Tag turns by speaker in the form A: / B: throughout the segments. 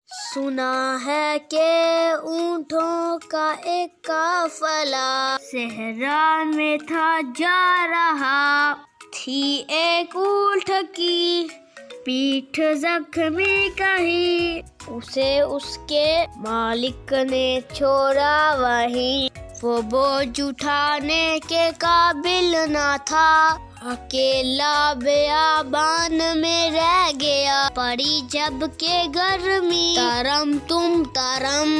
A: सुना है कि ऊंटों का एक काफला सहरा में था जा रहा। थी एक ऊंट की पीठ जख्मी कही, उसे उसके मालिक ने छोड़ा वहीं। वो बोझ उठाने के काबिल न था, अकेला बेआबान में रह गया। पड़ी जब के गर्मी तरम तुम तरम,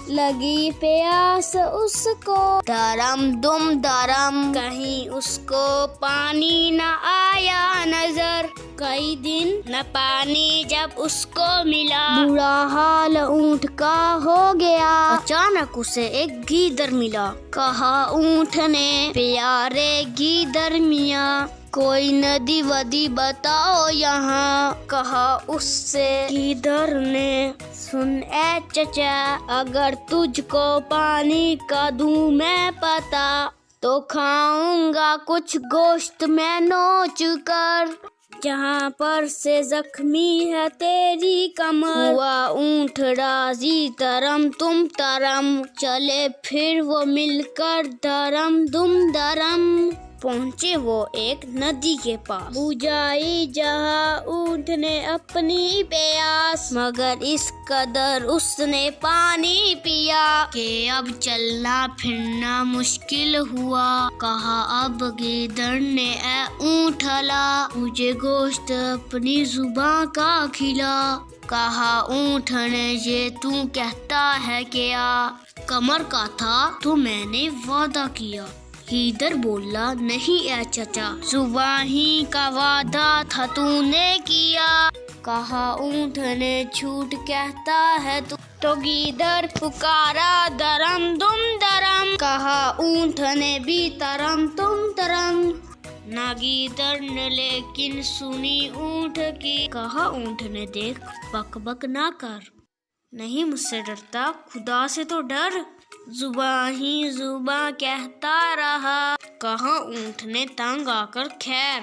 A: लगी प्यास उसको दरम दुम दरम। कहीं उसको पानी न आया नजर, कई दिन न पानी जब उसको मिला। बुरा हाल ऊंट का हो गया, अचानक उसे एक गीदड़ मिला। कहा ऊंट ने, प्यारे गीदड़ मियाँ, कोई नदी वदी बताओ यहाँ। कहा उससे गीदड़ ने, सुन ए चचा, अगर तुझको पानी का दूं मैं पता, तो खाऊंगा कुछ गोश्त मैं नोच कर। जहाँ पर से जख्मी है तेरी कमर। हुआ ऊंट राजी तरम तुम तरम, चले फिर वो मिलकर दरम दुम दरम। पहुँचे वो एक नदी के पास, बुझाई जहाँ ऊंट ने अपनी प्यास। मगर इस कदर उसने पानी पिया कि अब चलना फिरना मुश्किल हुआ। कहा अब गीदड़ ने, ए ऊंटला, मुझे गोश्त अपनी जुबान का खिला। कहा ऊंट ने, ये तू कहता है क्या, कमर का था तो मैंने वादा किया। गीदड़ बोला, नहीं ए चचा, सुबह ही का वादा था तूने किया। कहा ऊंट ने, झूठ कहता है तू। तो गीदड़ पुकारा दरम दुम दरम। कहा ऊंट ने भी तरम तुम तरम। ना गीदड़ ने लेकिन सुनी ऊंट की। कहा ऊंट ने, देख बक बक ना कर, नहीं मुझसे डरता, खुदा से तो डर। जुबां ही जुबां कहता रहा। कहा ऊंट ने तंग आकर, खैर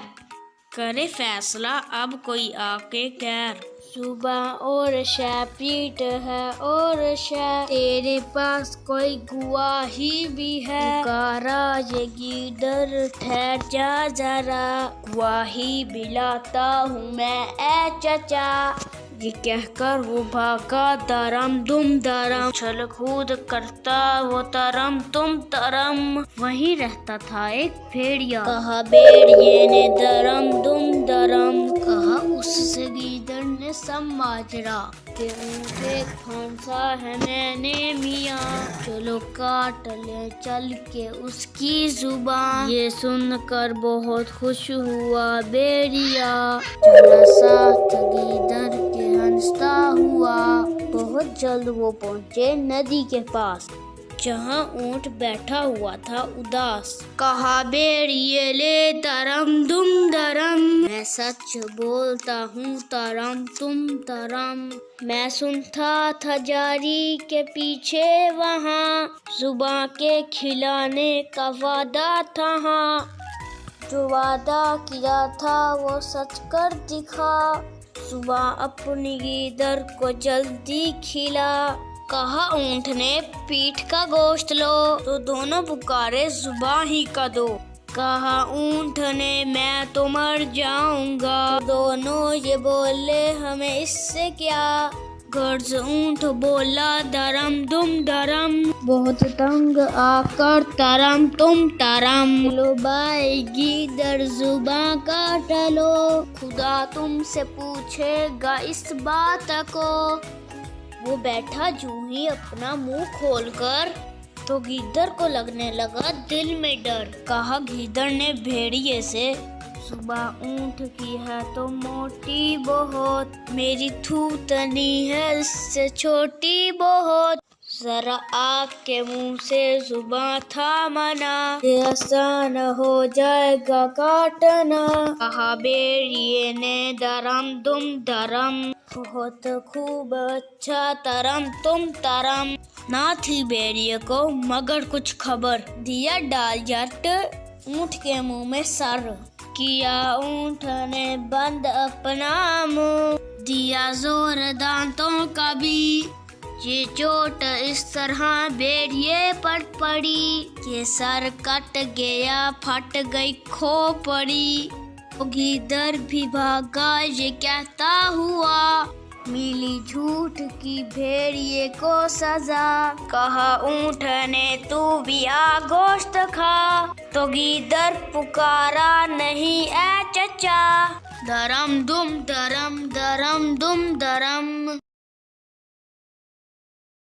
A: करे फैसला अब कोई आके खैर। जुबां और शह पीट है और शह, तेरे पास कोई गवाही भी है। पुकारा ये गीदड़, ठहर जा जरा, गवाही बिलाता हूँ मैं ए चचा। ये कहकर वो भागा दरम दुम दरम, छल कूद करता वो तरम तुम तरम। वहीं रहता था एक भेड़िया। कहा भेड़िए ने दरम दुम दरम। कहा उससे गीदड़ ने सब माजरा, कि ऊँट फंसा है मैंने मियाँ, चलो काट ले चल के उसकी जुबान। ये सुनकर बहुत खुश हुआ भेड़िया, चला साथ गीदड़ के हंसता हुआ। बहुत जल्द वो पहुँचे नदी के पास, जहाँ ऊंट बैठा हुआ था उदास। कहा भेड़िए ले तरम दुम दरम, मैं सच बोलता हूँ तरम तुम तरम। मैं सुनता था जारी के पीछे वहाँ, जुबां के खिलाने का वादा था। हाँ, जो वादा किया था वो सच कर दिखा। जुबां अपनी गीदड़ को जल्दी खिला। कहा ऊंट ने, पीठ का गोश्त लो, तो दोनों पुकारे जुबां ही का दो। कहा ऊंट ने, मैं तो मर जाऊंगा। दोनों ये बोले, हमें इससे क्या। गर्ज ऊंट बोला दरम दुम दरम, बहुत तंग आकर तरम तुम तरम। लो भाई गीदड़ जुबां काट लो, खुदा तुमसे पूछेगा इस बात को। वो बैठा जूं ही अपना मुंह खोलकर, तो गीदड़ को लगने लगा दिल में डर। कहा गीदड़ ने भेड़िए से, सुबह ऊंट की है तो मोटी बहुत, मेरी थूथनी है इससे छोटी बहुत। जरा आपके मुंह से जुबां था मना, ये आसान हो जाएगा काटना। कहा भेड़िए ने दरम दुम दरम, बहुत खूब अच्छा तरम तुम तरम। ना थी भेड़िए को मगर कुछ खबर, दिया डाल जट ऊंट के मुंह में सर, किया ऊंट ने बंद अपना मुंह। दिया जोर दांतों का भी। ये चोट इस तरह भेड़िए पर पड़ी कि सर कट गया, फट गई खोपड़ी। गीदड़ भी भागा, ये कहता हुआ, मिली झूठ की भेड़िए को सजा। कहा ऊंट ने तू भी आ गोश्त खा, तो गीदड़ पुकारा नहीं ऐ चचा। दरम दुम दरम, दरम दुम दरम।